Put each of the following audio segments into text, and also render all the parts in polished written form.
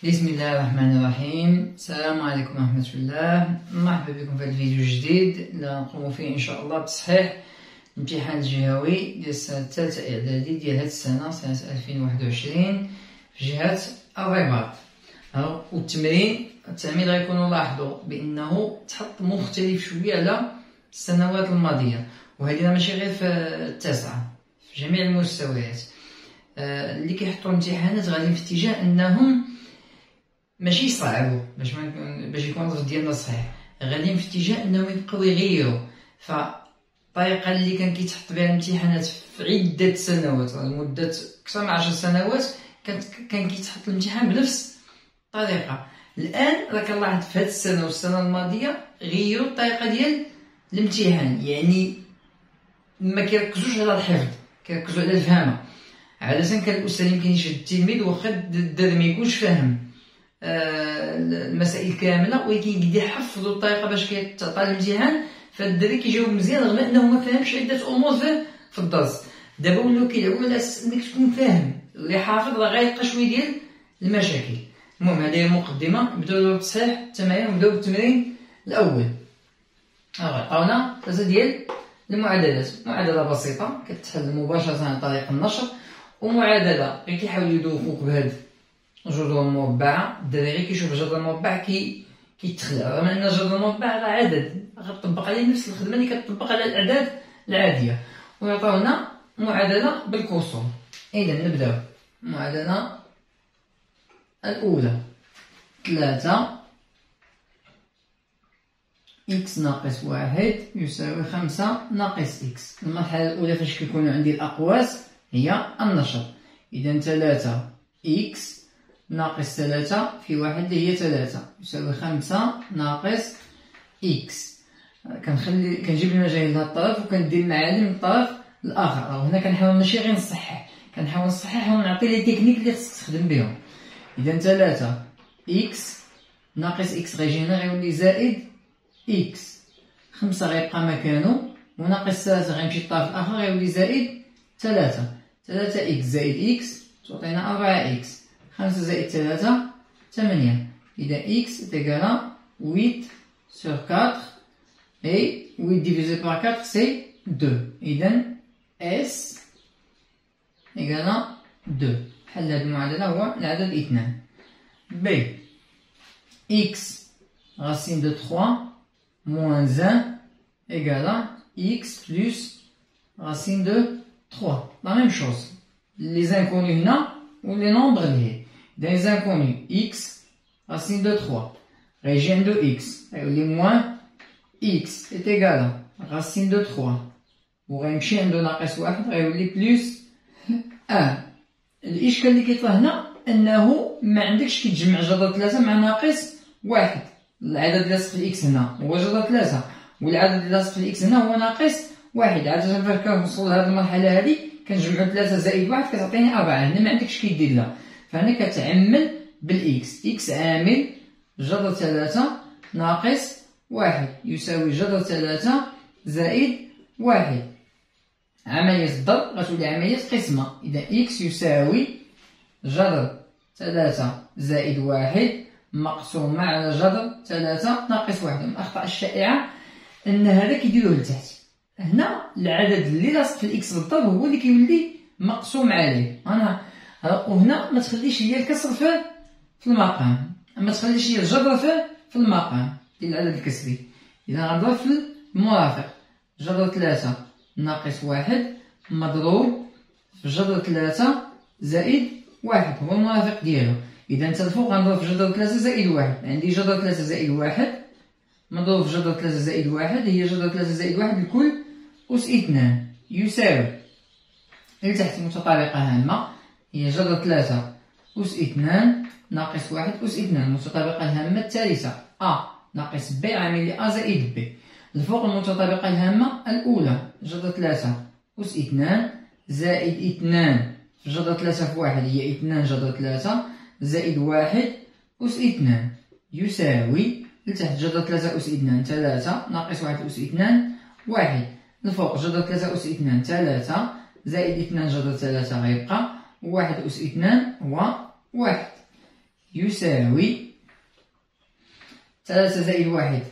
بسم الله الرحمن الرحيم. السلام عليكم ورحمة الله. مرحبا بكم في الفيديو الجديد اللي نقوم فيه إن شاء الله بتصحيح الامتحان الجهوي ديال السنة الثالثة إعدادي ديال هاد السنة، سنة 2021 في جهة الرباط. والتمرين غيكونوا لاحظوا بأنه تحط مختلف شوية على السنوات الماضية، وهذه ماشي غير في التاسعة، في جميع المستويات. اللي كيحطوا الامتحانات غادي في اتجاه أنهم ماشي يصعبوا باش يكون الرد ديالنا صحيح، غاديين في اتجاه انهم يبقاو يغيروا. فالطريقه اللي كان كيتحط بها الامتحانات في عده سنوات لمده اكثر من 10 سنوات كان كيتحط الامتحان بنفس الطريقه. الان راه كنلاحظ في هذه السنه والسنه الماضيه غيروا الطريقه ديال الامتحان، يعني ما كيركزوش على الحفظ، كيركزوا على الفهم. عاده كان الاستاذ يمكن يشد التلميذ واخا الدرس ما يكونش فاهم المسائل كامله، ولكن يقدر يحفظوا الطريقه باش كيتعطى الامتحان، فالدري كيجاوب مزيان رغم انه ما فهمش عده امور في الدرس. دابا ولاو كيلعبوا على اساس انك تكون فاهم، اللي حافظ راه غيلقى شويه ديال المشاكل. المهم هذه هي المقدمه، نبداو بالتصحيح التمارين ونبداو بالتمرين الاول. عطاونا ثلاثه ديال المعادلات. معادله بسيطه كتحل مباشره عن طريق النشر، ومعادله غير كيحاولوا يدوخوك بهذا جذور المربعة. الدراري غير كيشوف جذر المربع كيتخلع، رغم ان جذر المربع راه عدد غتطبق عليه نفس الخدمه اللي كتطبق على الاعداد العاديه. ويعطيونا معادله بالكسور. اذا نبداو. المعادله الاولى 3 x ناقص 1 يساوي 5 ناقص x. المرحله الاولى فاش كيكونوا عندي الاقواس هي النشر. اذا 3 x ناقص 3 في 1 اللي هي 3 يساوي 5 ناقص إكس. كنجيب المجاهيل لهاد الطرف وكندير المعالم من الطرف الآخر. هنا كنحاول ماشي غير نصحح، كنحاول نصحح ونعطي لي تكنيك اللي خصك تخدم بهم. إذا 3 إكس ناقص إكس غيجينا غيولي زائد إكس. 5 غيبقى مكانو، وناقص 3 غيمشي للطرف الآخر غيولي زائد 3. 3 إكس زائد إكس تعطينا 4 إكس. 5 زائد 3 8. إذا x est égal à 8 sur 4 et 8 divisé par 4 c'est 2. إذا s égal à 2. حل هذه المعادلة هو العدد 2. b x racine de 3 moins 1 égale à x plus racine de 3. La même chose. Les inconnus هنا ou les nombres liés. Dans les inconnus, x racine de 3 région de x, les moins x est égal à racine de 3 وغيمشي عنده ناقص 1 غيولي بلس 1. الاشكال اللي كيطرا هنا انه ما عندكش كتجمع جذر 3 مع ناقص 1. العدد اللي لاصق في الاكس هنا هو جذر 3، والعدد اللي لاصق في الاكس هنا هو ناقص 1. عاده فاش كنوصلوا لهذه المرحله هذه كنجمعوا 3 زائد 1 كتعطيني 4. هنا ما عندكش كيدير لها، فهنا كتعمل بالاكس. اكس عامل جذر 3 ناقص 1 يساوي جذر 3 زائد 1. عملية الضرب غتولي عملية قسمة. إذا اكس يساوي جذر 3 زائد 1 مقسوم على جذر 3 ناقص 1. من الأخطاء الشائعة أن هذا كيديروه لتحت. هنا العدد اللي لاصق في الاكس بالضرب هو اللي كيولي مقسوم عليه. وهنا ما تخليش هي الكسر في المقام، ما تخليش هي الجذر في المقام ديال العدد الكسري. إذا غنضرب في المرافق جذر 3 ناقص 1 مضروب في جذر 3 زائد 1 هو المرافق ديالو. إذا انت الفوق غنضرب في جذر 3 زائد 1. عندي جذر 3 زائد 1 مضروب في جذر 3 زائد 1 هي جذر 3 زائد 1 الكل أس 2 يساوي لتحت متطابقة هامة هي جذر 3 أس 2 ناقص 1 أس 2. المتطابقة الهامة الثالثة أ ناقص ب عامل لأ زائد ب. الفوق المتطابقة الهامة الأولى جذر 3 أس 2 زائد 2 في جذر 3 في 1 هي 2 جذر 3 زائد 1 أس 2 يساوي لتحت جذر 3 أس 2 3 ناقص 1 أس 2 1. الفوق جذر 3 أس 2 3 زائد 2 جذر 3 غيبقى 1 أس 2 هو 1. يساوي 3 زائد 1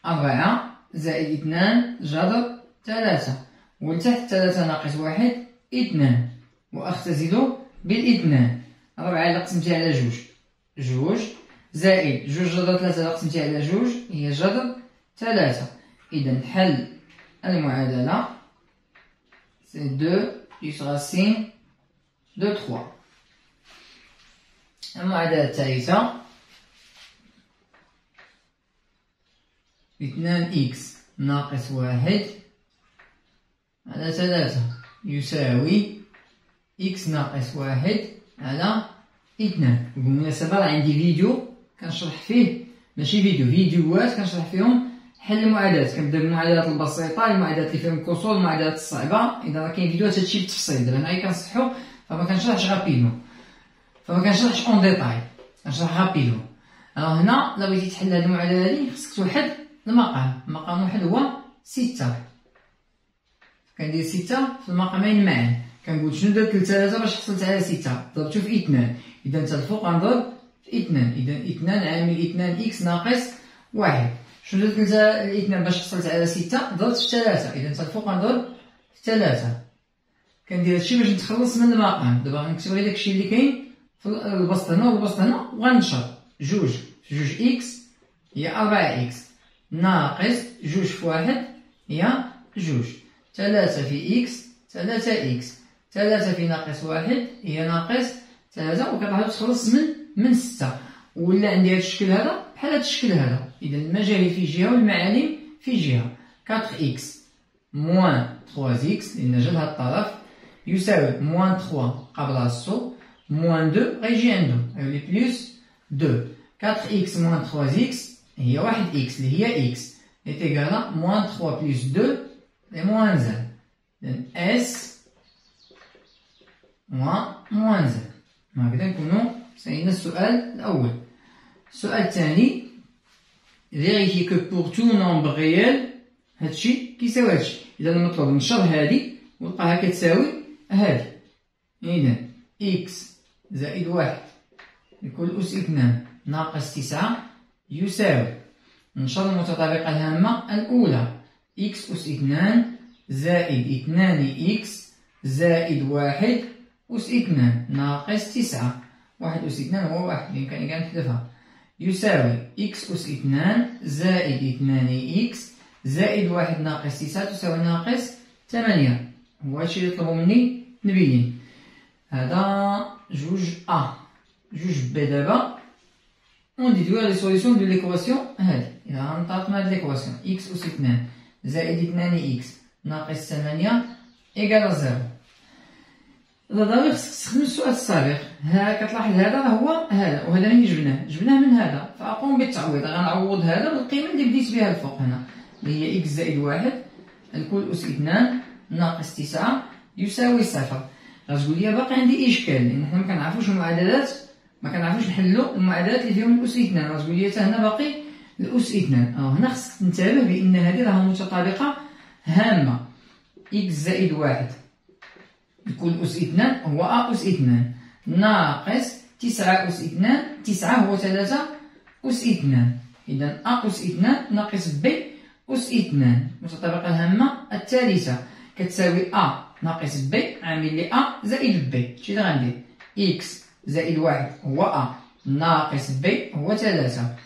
4 زائد 2 جذر 3، ولتحت 3 ناقص 1 2، وأختزل بالاثنان. 4 إلا قسمتها على جوج زائد 2 جذر 3 إلا قسمتها على جوج هي جذر 3. إذا حل المعادلة سي 2 plus racine de 3. المعادلة الثالثة 2x ناقص 1 على 3 يساوي x ناقص 1 على 2. بالمناسبة راه عندي فيديو كنشرح فيه، ماشي فيديوهات كنشرح فيهم حل المعادلات، كنبدا بالمعادلات البسيطة، المعادلات اللي فيهم كسور، المعادلات الصعبة. إذا راه كاين فيديوهات هادشي بالتفصيل، دابا هنايا كنصحو فما كنشرحش غابيدمون، فما كنشرحش اون ديتاي، كنشرح غابيدمون. هنا إلا بغيتي تحل هاد المعادلة هادي خصك توحد المقام واحد هو 6. كندير 6 في المقامين معا، كنقول شنو درت ل 3 باش حصلت على 6، ضربتو في 2. إذا حتى الفوق غنضرب في 2، إذا 2 عامل 2 إكس ناقص 1. شنو درت ل 2 باش حصلت على 6، ضربت في 3. إذا حتى الفوق غنضرب في 3. كندير هادشي باش نتخلص من المقام. دابا غنكتب غير داكشي اللي كاين في البسط هنا والبسط هنا، وغنشر جوج في جوج إكس هي 4 إكس ناقص جوج في 1 هي جوج، 3 في إكس 3 إكس، 3 في ناقص 1 هي ناقص 3، وكتعاود تخلص من 6. ولا عندي هاد الشكل هذا بحال هاد الشكل هذا. إذا المجاهي في جهة والمعالم في جهة. 4 إكس موان 3 إكس لأن جا لهاد الطرف يساوي موان 3 قبل الصو موان 2 غيجي عندو غيولي بلوس 2. 4 إكس موان 3 إكس هي 1 إكس اللي هي إكس est égal à moins 3 plus 2 est moins 1. Donc S moins 1. هكذا نكونو سالينا السؤال الأول. السؤال الثاني vérifier que pour tout nombre réel هادشي كيساوي هادشي. إذا المطلوب نشر هادي ونلقاها كتساوي هادي. إذا إكس زائد 1 يكون أس 2 ناقص 9 يساوي، نشر المتطابقة الهامة الأولى إكس أس 2 زائد 2 إكس زائد 1 أس 2 ناقص 9. 1 أس 2 هو 1 بإمكاني كاع نحذفها، يساوي إكس أس 2 زائد 2 إكس زائد 1 ناقص 9 تساوي ناقص 8. هو هادشي اللي يطلبو مني نبين. هذا جوج جوج بي. دابا on déduire les solutions de l'équation هادي. إذا غنطابقنا هاد l'équation إكس أس 2 زائد 2 إكس ناقص 8 إيكال 0. ضروري خصك تستخدم السؤال السابق. ها كتلاحظ هذا راه هو هذا، وهذا منين جبناه من هذا، فأقوم بالتعويض. غنعوض هذا بالقيمة اللي بديت بها الفوق هنا اللي هي إكس زائد 1 الكل أس 2 ناقص 9 يساوي 0. غتقول لي باقي عندي إشكال لأن حنا مكنعرفوش المعادلات، مكنعرفوش نحلو المعادلات اللي فيهم الأس 2. غتقول لي حتى هنا باقي الأس 2. هنا خصك تنتبه بأن هذه راها متطابقة هامة. إكس زائد 1 الكل أس 2 هو أ أس 2 ناقص 9 أس 2، 9 هو 3 أس 2. إذا أ أس 2 ناقص ب أس 2. المتطابقة الهامة الثالثة كتساوي أ ناقص ب عامل لي أ زائد ب. هادشي اللي غندير إكس زائد 1 هو أ ناقص ب هو 3.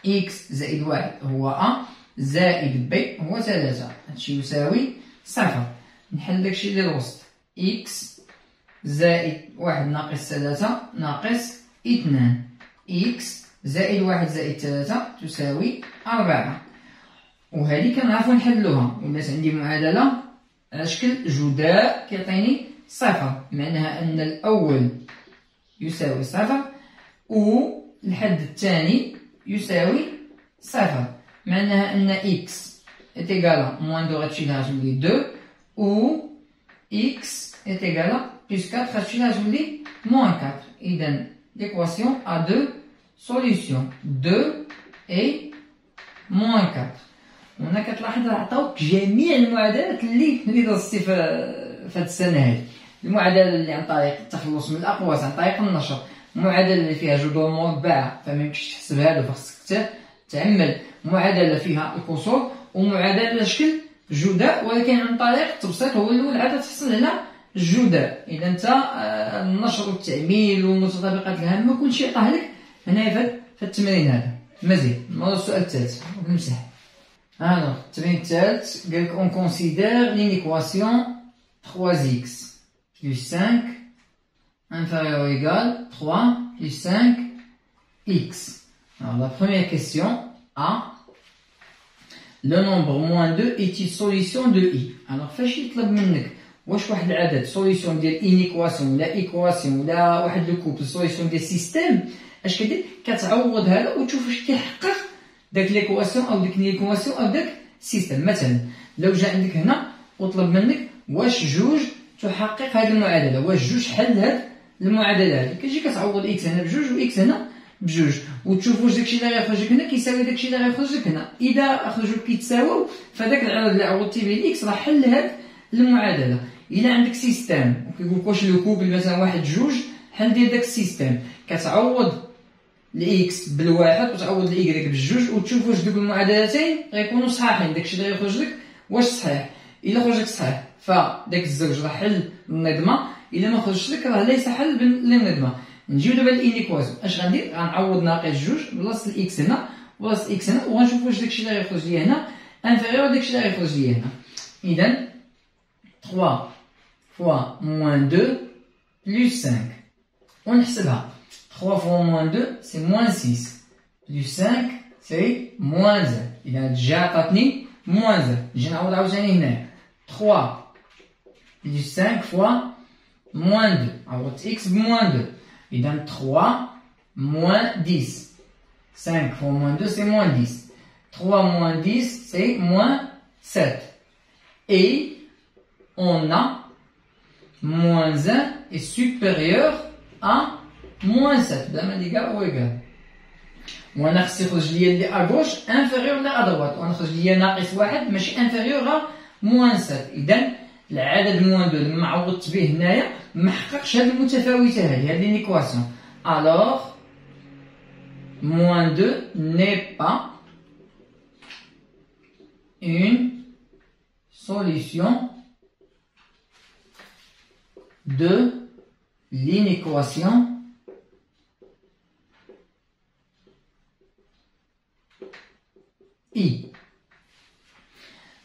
إكس زائد 1 هو أ زائد ب هو 3. هادشي يساوي 0. نحل داكشي اللي الوسط. إكس زائد 1 ناقص 3 ناقص 2. إكس زائد 1 زائد 3 تساوي 4. وهذه كنعرفو نحلوها. ولات عندي معادلة على شكل جداء كيعطيني 0، معناها أن الأول يساوي 0 والحد الثاني يساوي 0، معناها أن إكس est égal à moins 2 غتمشي لها تولي 2 و إكس est égal à plus 4 غتمشي لها تولي moins 4. إذا l'équation a deux solutions 2 et moins 4. وهنا كتلاحظ عطاوك جميع المعادلات اللي درستي في هاد السنة هادي. المعادلة اللي عن طريق التخلص من الأقواس عن طريق النشر، معادلة اللي فيها جذور مربعة فما يمكنش تحسب هادو، فخصك تعمل معادلة فيها الكسور ومعادلة على شكل جداء، ولكن عن طريق التبسيط هو الأول عاد تحصل على الجداء. إذا أنت النشر والتعميل والمتطابقات الهامة كلشي عطاه لك هنايا في التمرين هذا. مزيان، نمرو السؤال الثالث نمسح. Alors, التمرين الثالث قالك on considère une équation 3x plus 5 inférieur ou égal 3 plus 5x. Alors, la première question A. Le nombre moins 2 est une solution de i. Alors, فاش يطلب منك واش واحد العدد سوليسيون ديال ان ايكواسيون ولا ايكواسيون ولا واحد لو كوبل سوليسيون ديال سيستيم، اش كدير؟ كتعوض هذا وتشوف واش كيحقق داك ليكواسيون او ديك ليكواسيون او داك السيستيم. مثلا لو جا عندك هنا وطلب منك واش جوج تحقق هذه المعادله، واش جوج حل هذه المعادله هذه، كتجي كتعوض اكس هنا بجوج واكس هنا بجوج وتشوف واش داكشي اللي غيخرج لك هنا كيساوي داكشي اللي غيخرج لك هنا. اذا خرجوا كيتساووا فداك العدد اللي عوضتي به الاكس راه حل هذه المعادله. الا عندك سيستيم وكيقول لك واش لو كوبل مثلا واحد جوج حل ديال داك السيستيم، كتعوض الاكس بالواحد وتعوض الايكغيك بالجوج وتشوف واش دوك المعادلتين غيكونوا صحاحين، داكشي اللي غيخرج لك واش صحيح. الا خرج لك صحيح فداك الزوج راه حل النظمه، الا ما خرجش لك راه ليس حل للنظمه. نجيو دابا للانيكوازيون، اش غندير؟ غنعوض ناقص جوج بلاصه الاكس هنا بلاصه الاكس هنا وغنشوف واش داكشي اللي غيخرج ليا هنا انفيريور داكشي اللي غيخرج ليا هنا. اذا 3 fois moins 2 plus 5. ونحسبها 3 fois moins 2 c'est moins 6 plus 5 c'est moins 1. إذا جا عطاتني moins 1. نجي نعوض عاوتاني هنايا 3 plus 5 fois moins 2. عوضت x ب moins 2. إذا 3 moins 10. 5 fois moins 2 c'est moins 10. 3 moins 10 c'est moins 7. Et on a moins 1 est supérieur à moins 7. بلا ما ندير ou égal. وانا خصني يخرج ليا اللي à gauche inférieur لا à droite. وانا خرج ليا ناقص واحد ماشي inférieur à moins 7. إذا العدد moins 2 لما عوضت به هنايا ما حققش هاد المتفاوتة هذه لينيكواسيون. Alors moins 2 n'est pas une solution de l'inéquation I.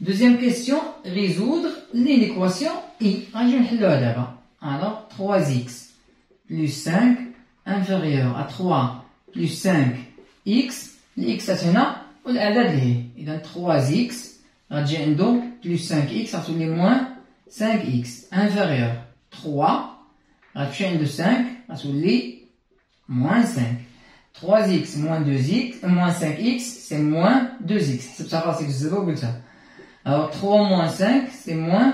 Deuxième question, résoudre l'inéquation I. Alors 3x plus 5 inférieur à 3 plus 5x, l'x هنا والأعداد اللي هي. إذا 3x غتجي عنده plus 5x غتولي moins 5x inférieur 3 غتمشي عندو 5 غتولي moins 5. 3x moins 2x moins 5x c'est moins 2x. حسبتها راسك بالزبا وقلتها. Alors 3 moins 5 c'est moins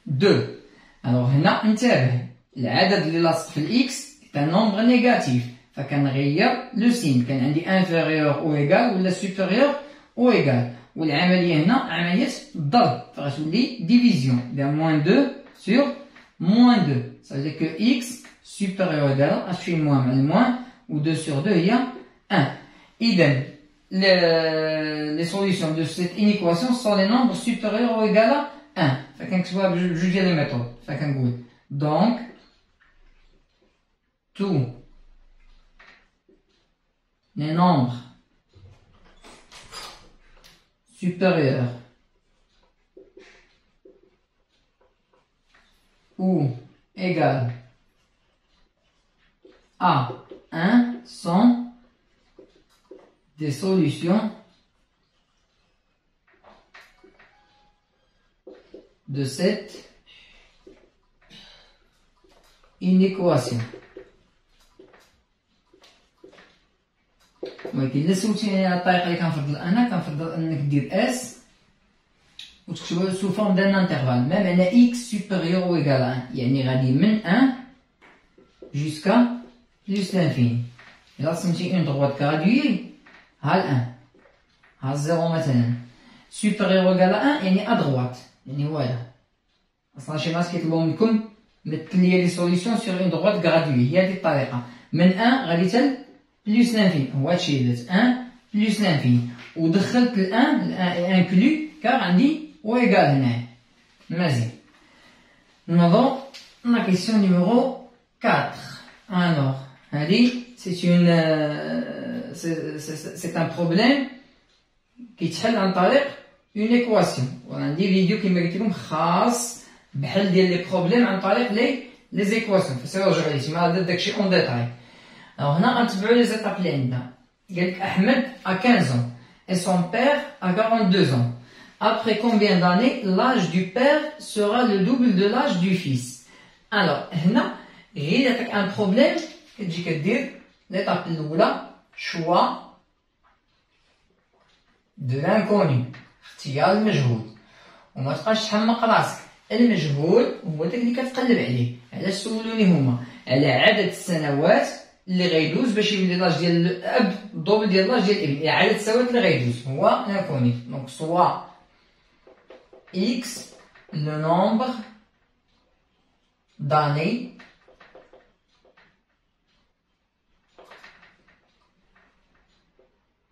2. Alors هنا انتبه العدد اللي لاصق في الاكس c'est un nombre négatif فكنغير لو سين، كان عندي inférieur ou égal ولا supérieur ou égal، والعملية هنا عملية الضرب فغتولي division. إذا moins 2 sur moins 2 ça veut dire que x supérieur ou égal غتمشي moins مع الموان و 2 sur 2 هي 1. إذا les solutions de cette inéquation sont les nombres supérieurs ou égal à 1. فكنكتبوها بجوج ديال لي ميثود. فكنقول donc tous les nombres supérieurs ou égal à 1 sont des solutions de cette inéquation. ولكن إلا سولتيني على الطريقة اللي كنفضل أنا كنفضل أنك دير اس وتكتبها سو فورم دان انترفال. ما معنى x supérieur ou égal à 1 يعني غادي من 1 jusqu'à plus l'infini. إلا رسمتي اون droite graduée ها ال 1 ها الزيرو مثلا supérieur ou égal à 1 يعني à droite يعني هو هذا. أصلا شي ناس كيطلبو منكم مثل لي لي سوليسيون سور اون droite graduée هي هذه الطريقة. من 1 غادي حتى بلس لانفيني، هو هادشي اللي درت 1 بلس لانفيني، ودخلت الان انكلو كار عندي او ايكال هنايا. مزيان. نوضو لا كيسيون نيميرو 4. الوغ هادي سي ان بروبليم كيتحل عن طريق اون ايكواسيون، وعندي فيديو كيما قلت لكم خاص بحل ديال لي بروبليم عن طريق لي زيكواسيون، فسيرجعوا ليه تما درت داكشي اون ديتاي. الوغ هنا غنتبعو لي زيتاب اللي عندنا. قالك أحمد a 15 ans et son père a 42 ans. Après combien d'années l'âge du père sera le double de l'âge du fils? Alors هنا غير يعطيك ان بروبليم كتجي كدير ليطاب الاولى شوا دو لانكوني، اختيار المجهول، وما تبقاش تحمق راسك. المجهول هو داك اللي كتقلب عليه. علاش سولوني هما على عدد السنوات اللي غيدوز باش يولي لاج ديال الاب الدوبل ديال لاج ديال الابن، يعني عدد السنوات اللي غيدوز هو لانكوني. دونك سوا اكس لو نومبر داني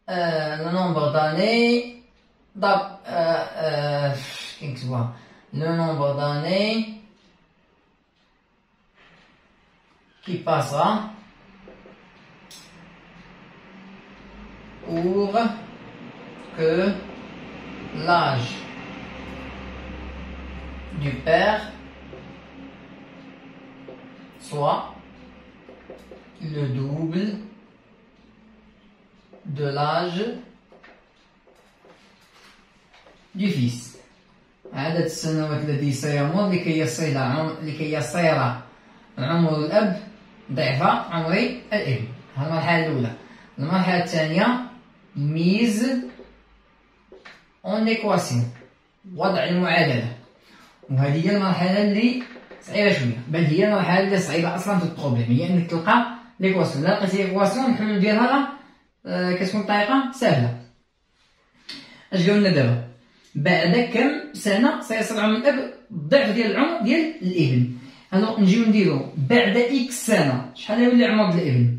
le nombre d'années le nombre d'années qui passera pour que l'âge du père soit le double de l'âge du fils. عدد السنوات الذي سيمر لكي يصير عمر الأب ضعف عمر الابن. هذه المرحلة الأولى. المرحلة الثانية ميز اون ايكواسيون، وضع المعادلة، وهذه هي المرحلة اللي صعيبة شوية، بل هي المرحلة اللي صعيبة أصلا في البروبليم، هي أنك تلقى ليكواسيون. إلا لقيتي ليكواسيون الحلول ديالها كتكون بطريقة سهلة. اش قالولنا دابا؟ بعد كم سنة سيصل عمر الأب الضعف ديال العمر ديال الابن. الوغ نجيو نديرو بعد إكس سنة شحال يولي عمر الابن؟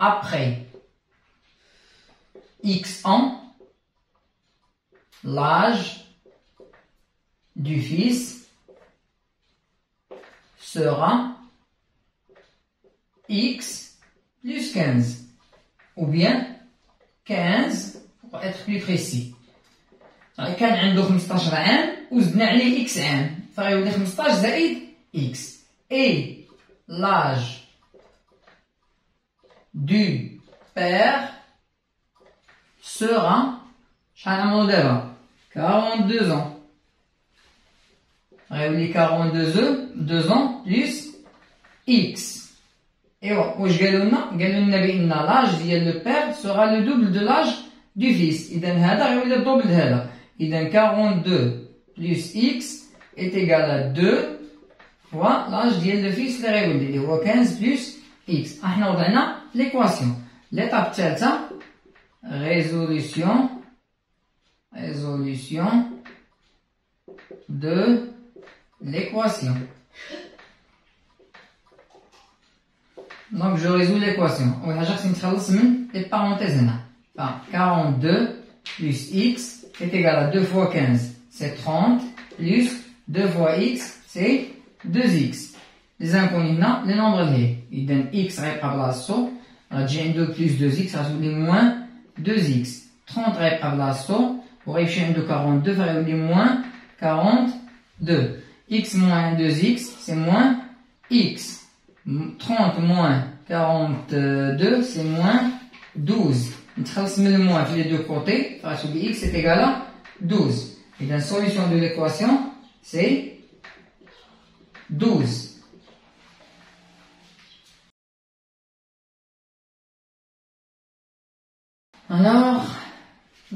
Après X ans, l'âge du fils sera X plus 15. Ou bien 15 pour être plus précis. كان عنده 15 عام وزدنا عليه X عام فغيولي 15 زائد X. Et l'âge du père sera شحال عمرو دابا؟ 42 ans. غيولي 42 ans plus X. ايوا واش قالوا لنا بان لاج ديال لو بير سورا لو دوبل دو لاج دو فيس. اذا هذا غيولي الدوبل هذا. اذا 42 بلس اكس est égal à 2 fois لاج ديال لو فيس اللي غيولي اللي هو 15 بلس اكس. احنا وضعنا ليكواسيون. ليطاب الثالثه résolution de l'équation. Donc je résous l'équation. أول حاجة خصني نتخلص من les parenthèses هنا. 42 plus x est égal à 2 fois 15 c'est 30 plus 2 fois x c'est 2x. Les inconnus هنا les nombres اللي إذا x غيبقى بلاصتو غتجي عنده plus 2x غتولي moins 2x. 30 غيبقى بلاصتو وغيمشي عنده 42 فغيولي moins 42. x moins 2x c'est moins x. 30 moins 42 c'est moins 12. نتخلص من le moins les deux côtés فغتولي x est égal à 12. Et la solution de l'équation c'est 12. Alors,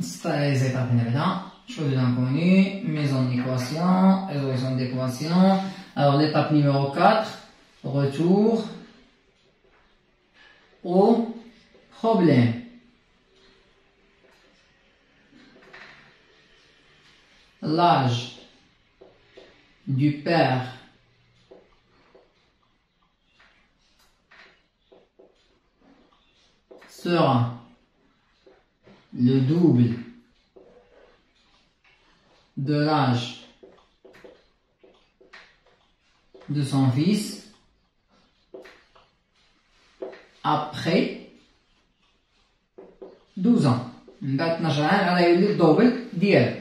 c'est les étapes là. Chose d'inconnu, mise en équation, résolution d'équation. Alors l'étape numéro 4, retour au problème. L'âge du père sera le double de l'âge de son fils après 12 ans. من بعد 12 عام غادي يولي الدوبل ديالو.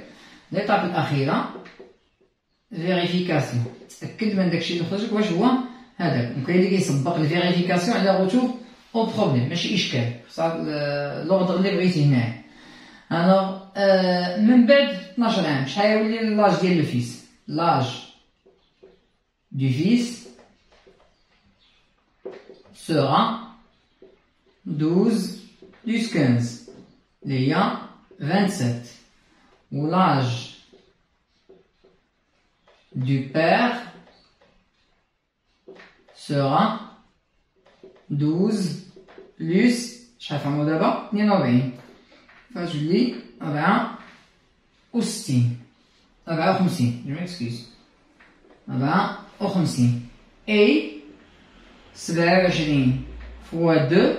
ليطاب الأخيرة فيريفيكاسيون، تأكد من داكشي اللي خرجك واش هو هذاك. وكاين اللي كيسبق الفيريفيكاسيون على غوتو او بروبليم، ماشي إشكال، خصها لوردر اللي بغيتي هنايا. ألوغ من بعد 12 عام شحال يولي لاج ديال الفيس؟ لاج du fils sera 12 plus 15, il y a 27. Ou l'âge du père sera 12 plus, شحال فهمو دابا 42. فاش لي 64 54 جو ميكسكيز 54 اي 27 fois 2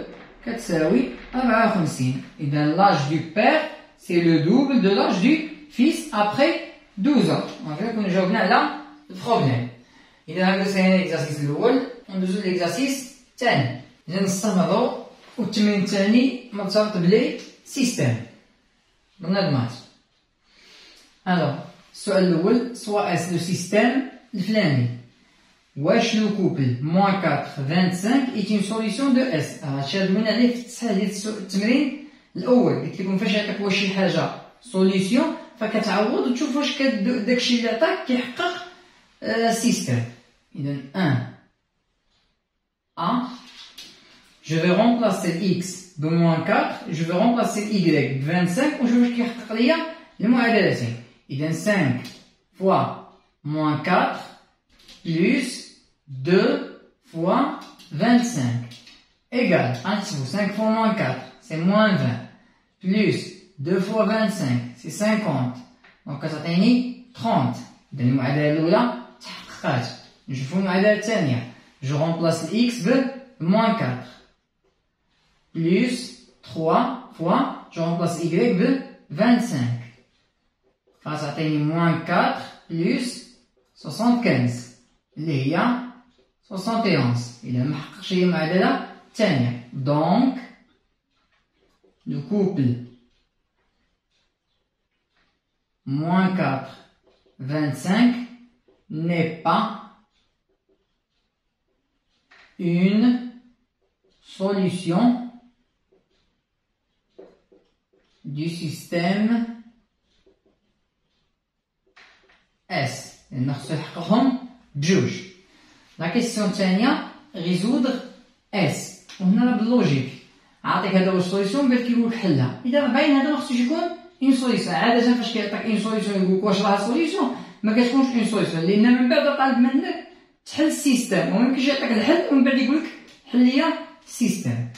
كتساوي 54. إذا l'âge du père c'est le double de l'âge du fils après 12 ans. هكا كنا جاوبنا على البروبليم. إذا هكذا سالينا الإكزارسيس الأول وندوزو للإكزارسيس الثاني. إذا نستمرو والتمرين الثاني مرتبط بلي سيستم بنظمات. ألوغ السؤال الأول سوا اس لو سيستم الفلاني. واش لو كوبل موان 4 25 est une solution de S. هادشي دوينا عليه في التصحيح ديال التمرين الأول، قلت لكم فاش يعطيك واش شي حاجة سوليسيون فكتعوض وتشوف واش داكشي اللي عطاك كيحقق سيستم. إذا 1 A je vais remplacer x de moins 4, je vais remplacer y de 25 ونشوف واش كيحقق ليا المعادلتين. إذا 5 fois moins 4 plus 2 fois 25 égale, غنحسبو 5 fois moins 4 c'est moins 20 plus 2 fois 25 c'est 50 donc كتعطيني 30. إذا المعادلة الأولى تحققات. نشوفو المعادلة الثانية. je remplace x ب moins 4 plus 3 fois je remplace y ب 25 غتعطيني moins 4 plus 75 اللي هي 71. إذا محققش هي المعادلة الثانية. donc le couple moins 4 25 n'est pas une solution du système S. لأن خصو يحققهم بجوج. لا كيسيون الثانية résoudre S. وهنا راه باللوجيك عاطيك هذا هو السوليسيون باش كيقولك حلها. إذا باين هذا ما خصوش يكون اون سوليسيون. عادة فاش كيعطيك اون سوليسيون يقولك واش راها سوليسيون ما كتكونش اون سوليسيون، لأن من بعد طالب منك تحل السيستم وميمكنش يعطيك الحل ومن بعد يقولك حل ليا السيستم.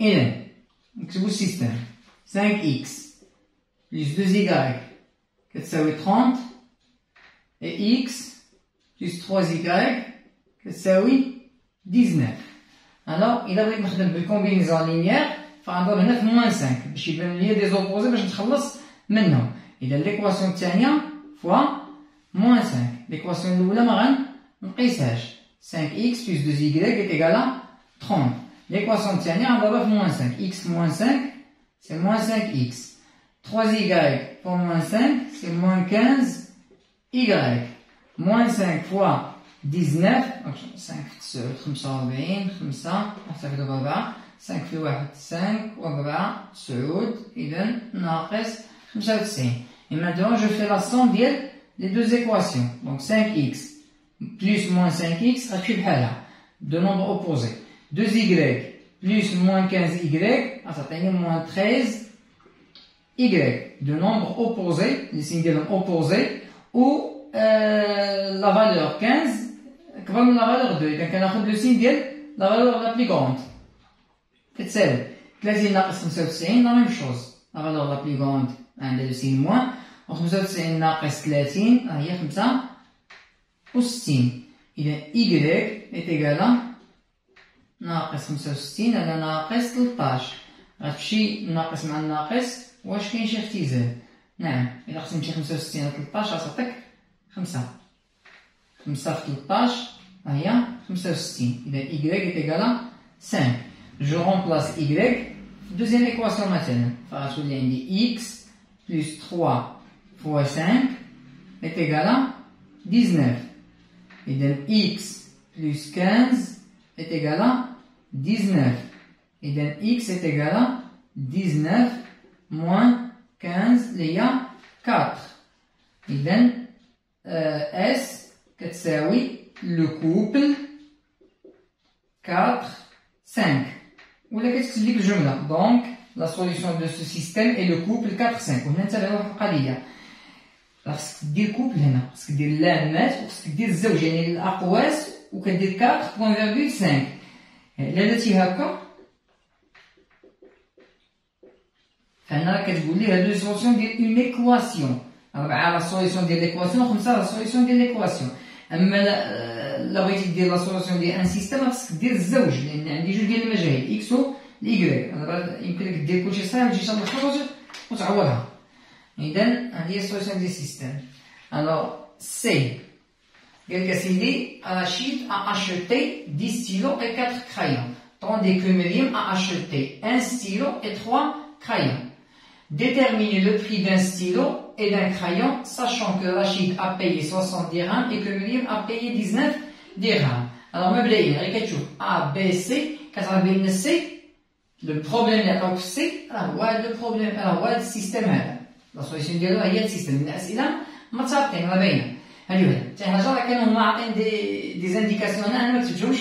إذا نكتبو السيستم 5x plus 2y كتساوي 30 et x plus 3y كتساوي 19. alors إلا بغيت نخدم بالكومبينيزون لينيير فغنضرب هنا في موان 5 باش يبان ليا دي زوبوزي باش نتخلص منهم. إذا ليكواسيون الثانية فوا موان 5. ليكواسيون الأولى ما غنقيسهاش 5x plus 2y est égal à 30. l'équation الثانية غنضربها في موان 5. x moins 5 c'est moins 5x. 3y fois moins 5 c'est moins 15 y. moins 5 fois 19 5 في 45 5 نحسب دابا 4 5 في 1 5 و4 9 إذا ناقص 95. et maintenant je fais la somme ديال les deux équations. donc 5x plus moins 5x غتمشي بحالها de nombres opposés. 2y plus moins 15y غتعطيني moins 13y de nombres opposés, les signes ديالهم opposés ou la valeur 15 كبر من la valeur 2. إذا كناخد لو سين ديال la valeur la plus grande كتساوي 30 ناقص 95 لا ميم شوز. la valeur la plus grande عندها لو سين موان و 95 ناقص 30 هي 65. إذا y est égal à ناقص 65 على ناقص 13. غتمشي ناقص مع الناقص، واش كاين شي اختزال؟ نعم، إلا خصني نمشي 65 على 13 غتعطيك 5. 5 في 13 هي 65. إذا y est égal à 5. Je remplace y في deuxième équation مثلا، فغتولي عندي x plus 3 fois 5 est égal à 19. إذا x plus 15 est égal à 19. إذا x est égal à 19 moins 15 اللي هي 4. إذا S كتساوي لو كوبل 4 5 ولا كتكتب لك الجملة. دونك لا سوليسيون دو سو سيستيم اي لو كوبل 4 5. وهنا نتابعوا واحد القضية، خاصك دير كوبل هنا، خاصك دير لامات وخاصك دير الزوج، يعني الأقواس وكدير 4.5. إلا درتي هكا فهنا كتقول لي هادو سوليسيون ديال اون ايكواسيون. 4 لا سوليسيون ديال ليكواسيون، 5 لا سوليسيون ديال ليكواسيون. اما لا بغيتي دير لا سوليسيون ديال ان سيستيم خاصك دير الزوج، لان عندي جوج ديال المجاهيل اكس و الايكغيك. يمكن لك دير كلشي صحيح وتجي تاخد الخطوط وتعوضها. اذا هذه هي السوليسيون ديال السيستيم. الوغ سي قال لك سيدي رشيد a acheté 10 stylos et 4 crayons, tandis que Myriam a acheté un stylo et 3 crayons. Déterminez le prix d'un stylo et d'un crayon, sachant que Rachid a payé 60 dirhams et que Myriam a payé 19 dirhams. Alors, مبدئيا غير كتشوف A, B, C، كتعرف بأن C le problème اللي عطاوك C راه هو هذا البروبليم، راه هو هذا السيستم هذا. لا سوليسيون ديالو هي السيستم. من الأسئلة مترابطين راه باينة. هادي وحدة. تاني حاجة راه كانوا هما عاطين دي زانديكاسيون، أنا مكتبتهمش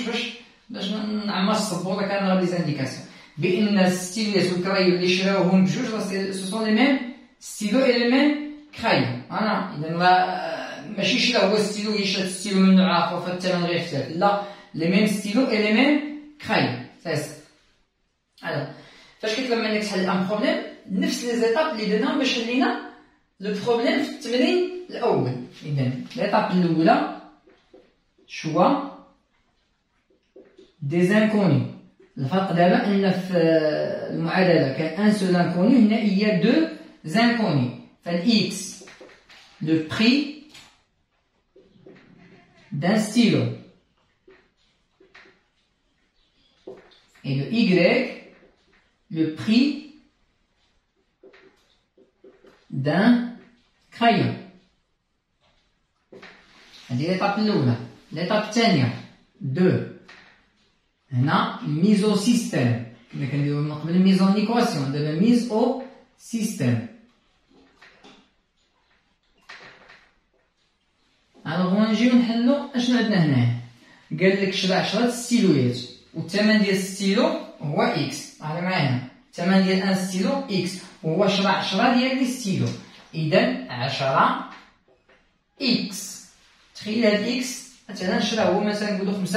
باش نعمر السبورة، كانوا راه دي زانديكاسيون. بأن الستيلوات والكرايون اللي شراوهم بجوج سو سون لي ميم ستيلو اي لي ميم كرايون. إذا ماشي شرا هو ستيلو يشرا ستيلو من نوع آخر فالثمن غير يختلف، لا، لي ميم ستيلو اي لي ميم كرايون. Alors فاش كتلم انك تحل ان بروبليم، نفس لي زيتاب اللي درناهم باش حلينا لو بروبليم في التمرين الاول. اذا ليطاب الاولى شوا دي زانكوني. الفرق دابا ان في المعادله كان ان سول انكوني، هنا هي دو زانكوني. فالاكس لو بري دان ستيلو et le y le prix d'un crayon. هذه l'étape الأولى. l'étape الثانية 2 هنا mise au système. كنا كنديرو من قبل mise en équation، دابا mise au système. alors غنجيو نحلو اشنو عندنا هنا. قال لك شرا 10 ستيلويات والثمن ديال الستيلو هو اكس. هذا معانا الثمن ديال ان ستيلو اكس، وهو شرا 10 ديال لي ستيلو. اذا 10 اكس. تخيل هاد اكس مثلا شرا هو مثلا نقولو 5،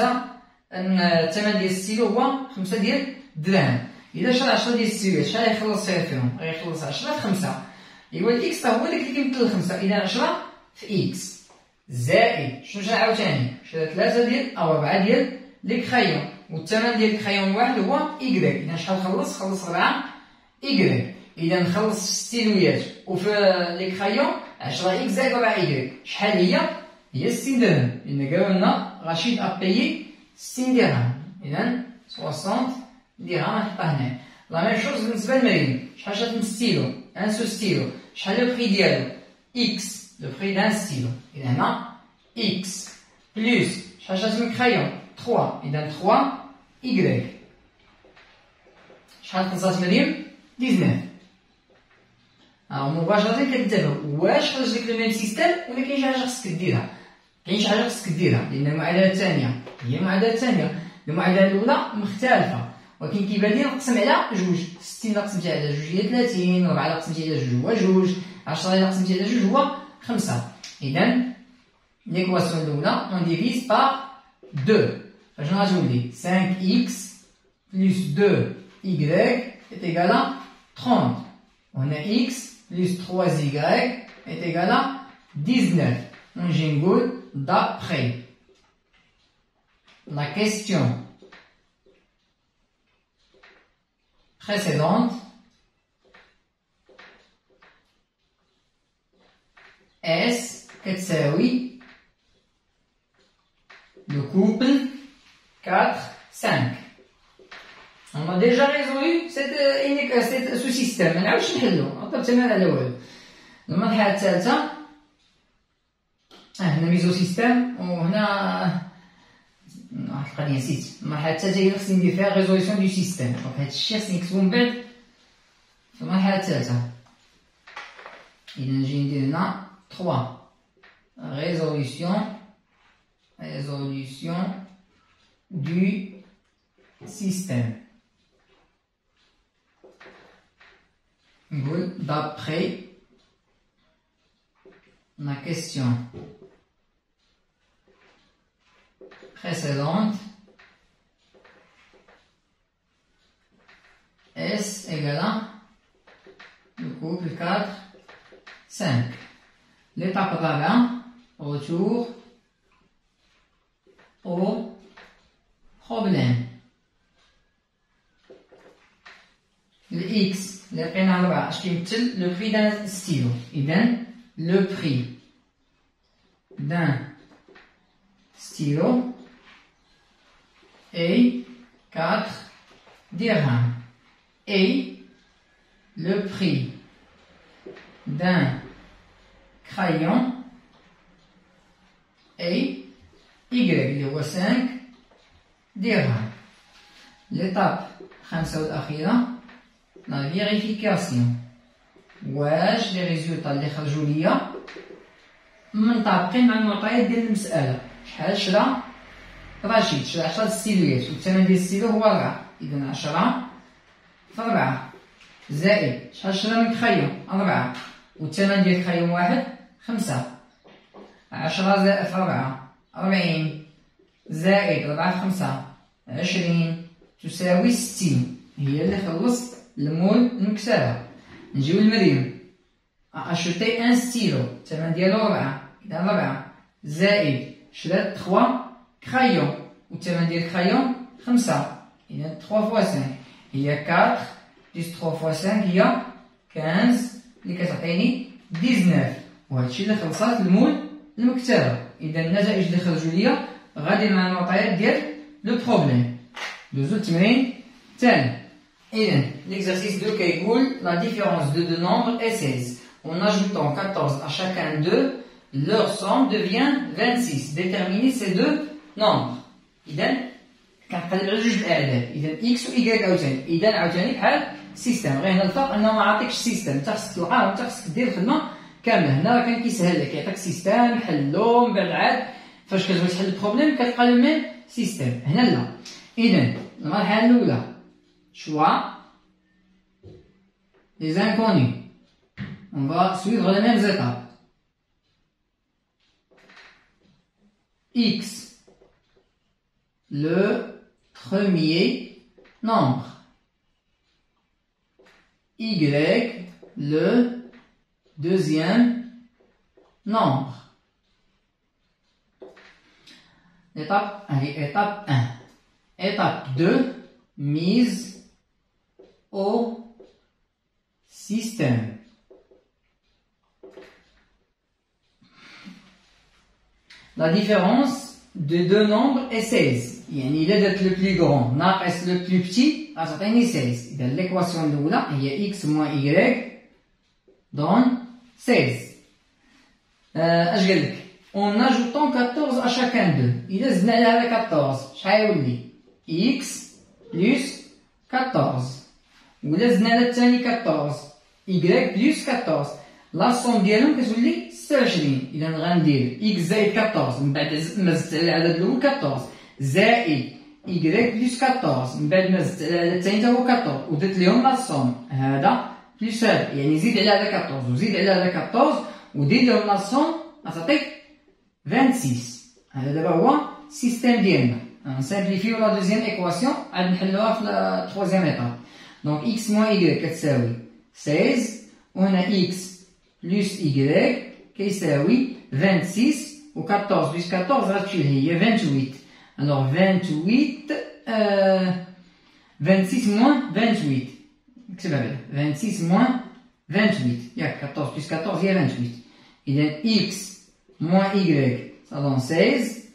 الثمن ديال الستيلو هو 5 ديال الدراهم. اذا شرا 10 ديال الستيلوات شحال يخلص فيهم؟ غيخلص 10 في 5. ايوا الاكس هو داك اللي كيمثل 5. اذا 10 في اكس زائد شنو شرا عاوتاني؟ شرا 3 ديال او 4 ديال لي كرايون، والثمن ديال الكرايون الواحد هو إيكغيك. إذا شحال خلص؟ خلص 4 إيكغيك. إذا نخلص في الستيلويات وفي لي كرايون 10 إكس زائد 4 إيكغيك. شحال هي؟ هي 60 درهم. لأن قالوا لنا رشيد أبيي 60 درهم. إذا 60 درهم نحطها هنا. لا ميم شوز بالنسبة لمريم. شحال شرات من ستيلو؟ ان سو ستيلو. شحال لو بري ديالو؟ إكس. لو بري دان ستيلو. إذا هنا إكس بلوس شحال شرات من كرايون؟ 3. إذا 3 Y. شحال خلصات مريم؟ 19. مباشرة كتتابع واش خرج لك لو ميم سيستيم ولا كاين شي حاجة خصك ديرها. كاين شي حاجة خصك ديرها لأن المعادلة الثانية هي المعادلة الثانية. المعادلة الأولى مختلفة، ولكن كيبان لي نقسم على جوج. 60 إلا قسمتي على جوج هي 30، 4 إلا قسمتي على جوج هو جوج، 10 إلا قسمتي على جوج هو 5. إذا ليكواسيون الأولى أون ديفيز باغ 2. Je rajoute 5x plus 2y est égal à 30. On a x plus 3y est égal à 19. On jingle d'après. La question. précédente. S كتساوي le couple 4, 5. On a déjà résolu ce système. ما نعاودش نحلو، نعطيو التمارين على والو. المرحلة الثالثة هنا ميزو سيستيم وهنا واحد القضية نسيت. المرحلة الثالثة هي خصني ندير فيها ريزوليسيون دو سيستيم. دونك هاد الشيء خصني نكتبو من بعد في المرحلة الثالثة. إذا نجي ندير هنا 3 résolution du système. D'après la question précédente, S égale à le couple 4, 5. L'étape d'avant, retour au problème. Le X, le prix le prix d'un stylo. إذن le prix d'un stylo est 4 dirhams. Et le prix d'un crayon est Y, اللي هو 5 dirhams. L'étape الخامسة والأخيرة la vérification. واش لي ريزولطا اللي خرجوا ليا منطابقين مع المعطيات ديال المسألة. شحال شرا رشيد؟ شرا 10 ستيلوات والثمن ديال الستيلو هو 4. إذا 10 في 4 زائد شحال شرا من كخيون 4 والثمن ديال الكخيون 1 5. 10 زائد في 4 40 زائد 4 في 5 20 تساوي 60. هي اللي خلصت المول المكتبة. نجيو لمريم. أشوتي ان ستيلو الثمن ديالو 4. إذا 4 زائد شرات 3 كرايون والثمن ديال الكرايون 5. إذا 3 فوا 5 هي 4 بلس 3 فوا 5 هي 15 اللي كتعطيني 19. وهادشي اللي خلصات المول المكتبة. إذا النتائج اللي خرجوا ليا غادي مع المعطيات ديال لو بروبليم. دوزو التمرين الثاني. إذا l'exercice 2 كيقول la différence de deux nombres est 16. En ajoutant 14 à chacun d'eux, leur somme devient 26. Déterminez ces deux nombres. إذا كنقلب على جوج الأعداد. إذا x و y عاوتاني. إذا عاوتاني بحال سيستم. غير هنا الفرق أنه ما عاطيكش سيستم. أنت خصك تلقاه وأنت خصك دير الخدمة كاملة. هنا راه كان كيسهل لك يعطيك سيستم حلو من بعد عاد فاش كتبغي تحل البروبليم كتلقى لو ميم سيستم. هنا لا. إذا المرحلة الأولى choix les inconnus. On va suivre les mêmes étapes. X, le premier nombre. Y, le deuxième nombre. Étape 1. Étape 2, mise au système. La différence de deux nombres est 16. يعني إذا درت le plus grand ناقص le plus petit غتعطيني 16. إذا l'équation الأولى هي x moins y donne 16. اش قال لك؟ En ajoutant 14 à chacun d'eux. إذا زدنا على هذا 14 شحال يولي؟ x plus 14. ولا زدنا على الثاني 14 y بلس 14 لا صوم ديالهم كتولي 26. اذا غندير x زائد 14 من بعد ما زدت على العدد الاول 14 زائد y بلس 14 من بعد ما زدت على العدد الثاني حتى هو 14 ودرت لهم لا صوم هذا بلس هذا يعني زيد على هذا 14 وزيد على هذا 14 ودير لهم لا صوم غتعطيك 26. هذا دابا هو السيستيم ديالنا. نسامبليفيو لا دوزيام ايكواسيون عاد نحلوها في لا تروازيام ايطاب. Donc x moins y كتساوي 16 وهنا x plus y كيساوي 26 و 14 plus 14 غتمشي هي 28. Alors 28 26 moins 28 26 moins 28. Il y a 14 plus 14, il y a 28. Il y a x moins y, ça donne 16.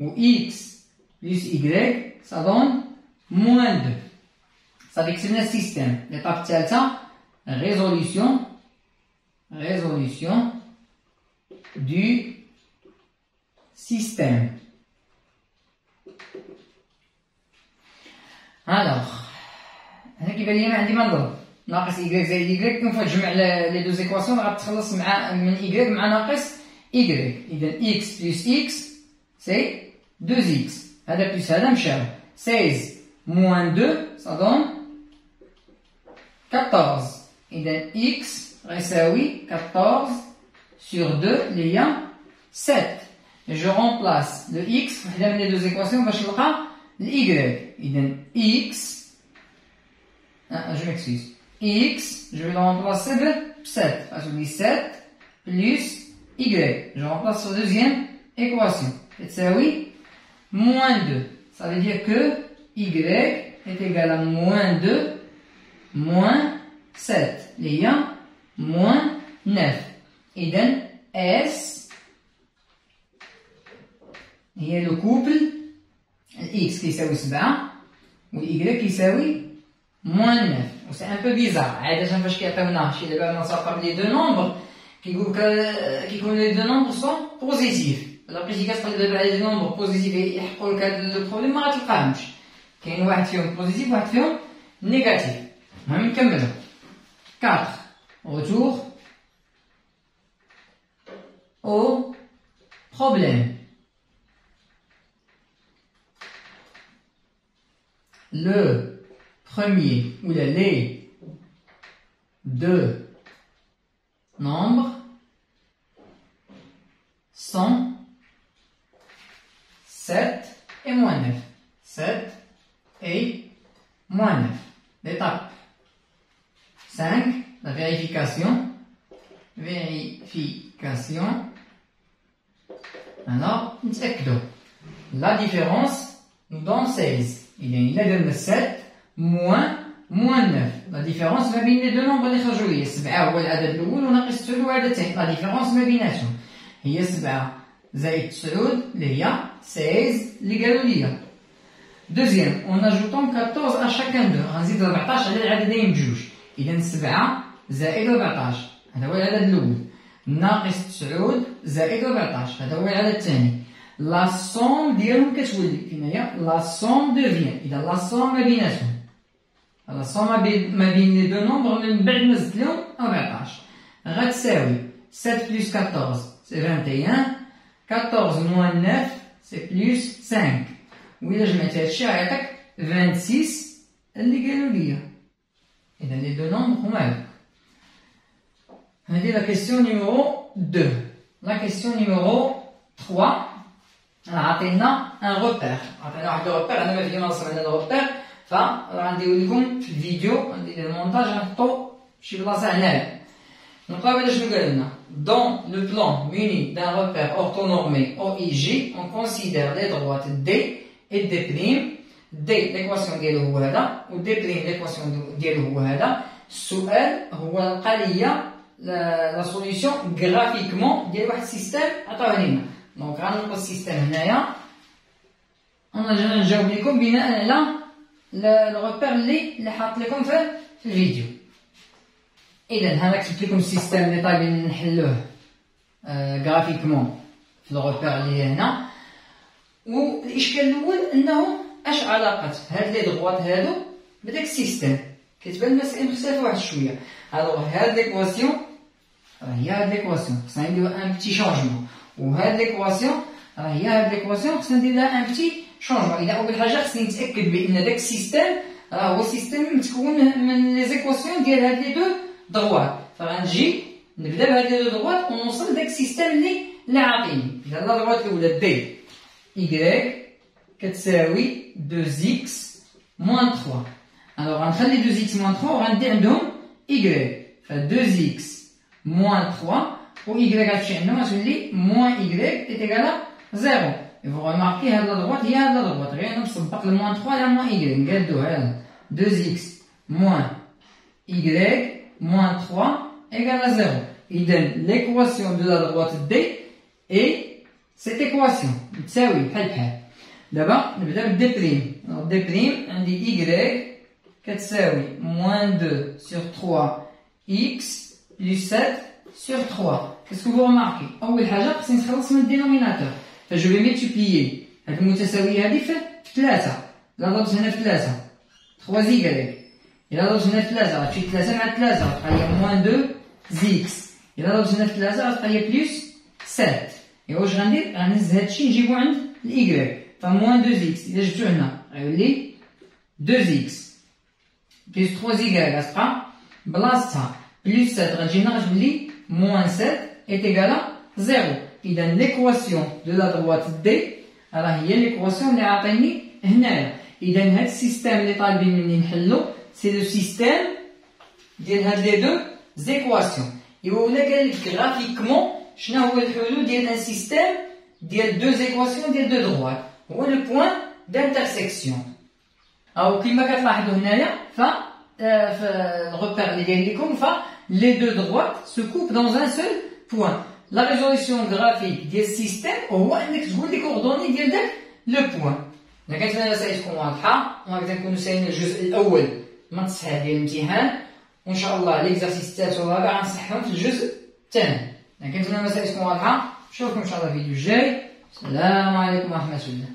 Ou x plus y, ça donne moins 2. Ça fait que c'est le système. L'étape ثالثة, résolution du système. Alors, هنا كيبان لي عندي ما نضرب ناقص y زائد y اون فوا تجمع لي دوز ايكواسيون غتخلص مع من y مع ناقص y. اذا x plus x c'est 2x. هذا plus هذا مشاو. 16 moins 2 ça donne 14. إذا x غيساوي 14 sur 2 اللي هي 7. Et je remplace le x وحدة من les deux équations باش نلقى le y. إذا x je m'excuse. x je vais le remplacer par 7. Ça veut dire 7 plus y. Je remplace la deuxième équation. تساوي moins 2. Ça veut dire que y est égal à moins 2 moins 7. Il y a moins 9. إذن S هي le couple x كيساوي 7 و y كيساوي moins 9. و c'est un peu bizarre. عادة فاش كيعطيونا شي دابا نصاوب لي دو نومبر كيقولك كيكونوا لي دو نومبر سون بوزيتيف. لابري كي كتقلب دابا على لي نومبر بوزيتيف يحقوا لك هاد البروبليم ما غتلقاهمش. كاين واحد فيهم بوزيتيف وواحد فيهم نيجاتيف. المهم نكملو. 4. Retour au problème. Le premier ou les deux nombres sont 7 et moins 9. 7 et moins 9. L'étape 5, la vérification. Alors, la différence nous donne 16. Il y a 7 moins 9. La différence ما بين les deux nombres اللي خرجوا لي 7 هو العدد الأول وناقص 9 هو العدد الثاني. La différence ما بيناتهم هي 7 زائد 9 اللي هي 16 اللي قالوا لي. Deuxième, en ajoutant 14 à chacun d'eux. غنزيد 14 على العددين بجوج. إذا 7 زائد 14 هذا هو العدد الأول. ناقص 9 زائد 14 هذا هو العدد الثاني. لا سوم ديالهم كتولي فين هي؟ لا سوم دوفيان. إذا لا سوم ما بيناتهم. لا سوم ما بين لي دو نومبر من بعد ما زدت لهم 14 غتساوي 7 بلس 14 سي 21. 14 moins 9 سي بلس 5. وإلا جمعت هادشي غيعطيك 26 اللي قالوا ليا. إذا لي دو نومبر هما هادوك. هادي لا كيسيون نيميرو 2. لا كيسيون نيميرو 3 عطينا ان روبير. عطينا واحد الروبير. أنا ما في ما نصب على الروبير فغنديرو لكم في الفيديو غندير المونتاج غنحطو شي بلاصة هنايا. نبقاو بلا شنو قال لنا. Dans le plan muni d'un repère orthonormé OIJ, on considère les droites D et D'. D l'équation ديالو هو هذا و D' l'équation ديالو هو هذا. السؤال هو لقى ليا لا سوليسيون غرافيكمون ديال واحد السيستيم عطاوه لينا. دونك غنلقى السيستيم هنايا انا نجاوب لكم بناء على الروبير اللي حاط لكم في الفيديو. اذا هذا كتبت لكم السيستيم اللي طايبين نحلوه غرافيكمون في الروبير اللي هنا. والاشكال الاول انه اش علاقه هاد لي دغوات هادو بداك السيستيم. كتبان المسائل مختلفه واحد شويه. الوغ هاد ليكواسيون راه هي هاد ليكواسيون خصنا نديرو ان بتي شونجمون. وهاد ليكواسيون راه هي هاد ليكواسيون خصنا ندير لها ان بتي شونجمون. اذا اول حاجه خصني نتاكد بان داك السيستيم راه هو سيستيم متكون من لي زيكواسيون ديال هاد لي دو دغوات. فغنجي نبدا بهاد لي دو دغوات ونوصل لداك السيستيم اللي عاطيني. اذا لا دغوات الاولى دي y كتساوي 2x moins 3. alors غنخلي 2x moins 3 وغندي عندهم y. ف 2x moins 3 و y غتمشي عندهم غتولي moins y est égal à 0. et vous remarquez هاد لا دغوات هي هاد لا دغوات غير نصبق الموان 3 على moins y نقادوها. يلا 2x moins y moins 3 égale à 0. Il donne l'équation de la droite D et cette équation. تساوي بحال بحال. دابا نبدا ب D'. Alors D' عندي y كتساوي moins 2 sur 3 x plus 7 sur 3. Qu'est-ce que vous remarquez? أول حاجة خصني نتخلص من الدينوميناتور. فجو في ملتيبليي هاد المتساوية هادي في 3. إلا ضربت هنا في 3 3 y. إلا ضربت هنا في 3 غتمشي 3 مع 3 غتبقى هي moins 2 x. إلا ضربت هنا في 3 غتبقى هي بلس 7. إيوا واش غندير؟ غنهز هادشي نجيبو عند الإيكغيك. فموان 2 x إلا جبتو هنا غيولي 2 x بلس 3 y غتبقى بلاصتها بلس 7 غتجي هنا غتولي موان 7 est égal à 0. إذا l'équation de la droite D راه هي l'équation اللي عاطيني هنايا. إذا هاد السيستيم اللي طالبين مني نحلو سي لو سيستيم ديال هاد لي دو زيكواسيون. إوا ولا قال لك غرافيكمون شنو هو الحلول ديال ان سيستيم ديال دو زيكواسيون ديال دو دروات هو لو بوين دانترسيكسيون. أو كيما كتلاحظوا هنايا ف الريبير اللي قايل لكم ف les deux droites se coupent dans un seul point. La résolution graphique ديال السيستيم هو انك تقول لي كوردوني ديال داك لو بوين. إلا كانت لنا مسائل تكون واضحة وهكذا نكونوا سايلين الجزء الأول من التصحيح ديال الامتحان، وإن شاء الله ليكزارسيس الثالث والرابع غنصححهم في الجزء الثاني. إلا كانت لنا مسائل تكون واضحة نشوفكم إن شاء الله في الفيديو الجاي. السلام عليكم ورحمة الله.